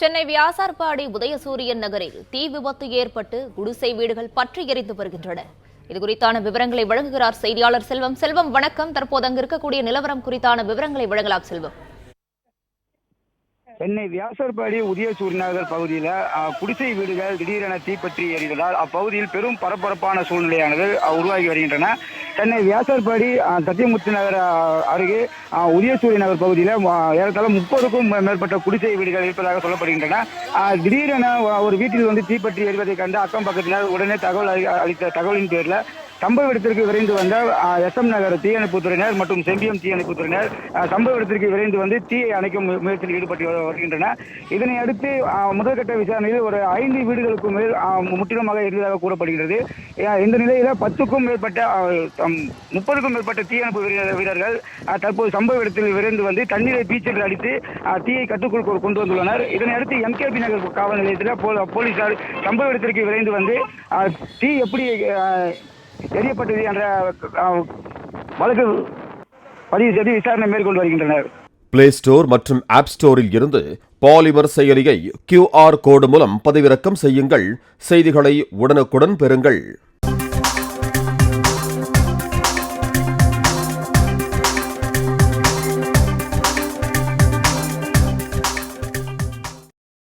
சென்னை வியாசார்பாடி உதயசூரியன் நகரில் தீ விபத்து ஏற்பட்டு குடிசை வீடுகள் பற்றி எரிந்து வருகின்றன. இதுகுறித்தான விவரங்களை வழங்குகிறார் செய்தியாளர் செல்வம். செல்வம், வணக்கம். தற்போது அங்கு இருக்கக்கூடிய நிலவரம் குறித்தான விவரங்களை வழங்கலாம் செல்வம். சென்னை வியாசார்பாடி உதயசூரியன் நகர் பகுதியில் குடிசை வீடுகள் திடீரென தீப்பற்றி எரிந்ததால் அப்பகுதியில் பெரும் பரபரப்பான சூழ்நிலையானது உருவாகி வருகின்றன. சென்னை வியாசார்பாடி சத்தியமூர்த்தி நகர் அருகே உதயசூரியன் நகர் பகுதியில் ஏறத்தாழ 30க்கும் மேற்பட்ட குடிசை வீடுகள் இருப்பதாக சொல்லப்படுகின்றன. திடீரென ஒரு வீட்டில் தீப்பற்றி எரிவதை கண்டு அக்கம் பக்கத்தினர் உடனே அளித்த தகவலின் பேரில் சம்பவ இடத்திற்கு விரைந்து வந்த SM நகர் தீயணைப்புத்துறையினர் மற்றும் செம்பியம் தீயணைப்புத்துறையினர் சம்பவ இடத்திற்கு விரைந்து தீயை அணைக்கும் முயற்சியில் ஈடுபட்டு வருகின்றனர். இதனை அடுத்து முதற்கட்ட விசாரணையில் ஒரு 5 வீடுகளுக்கு மேல் முற்றிலுமாக எரிந்ததாக கூறப்படுகிறது. இந்த நிலையில 10க்கும் மேற்பட்ட 30க்கும் மேற்பட்ட தீயணைப்பு வீரர்கள் தற்போது சம்பவ இடத்தில் விரைந்து தண்ணீரை பீச்சென்று அடித்து தீயை கட்டுக்குள் கொண்டு வந்துள்ளனர். இதனை அடுத்து MKB நகர் காவல் நிலையத்தில் போலீசார் சம்பவ இடத்திற்கு விரைந்து தீ எப்படி எரியப்பட்டது என்ற வழக்கு பதிவு செய்து விசாரணை மேற்கொண்டு வருகின்றனர். பிளே ஸ்டோர் மற்றும் ஆப் ஸ்டோரில் இருந்து பாலிமர் செயலியை QR கோடு மூலம் பதிவிறக்கம் செய்யுங்கள். செய்திகளை உடனுக்குடன் பெறுங்கள்.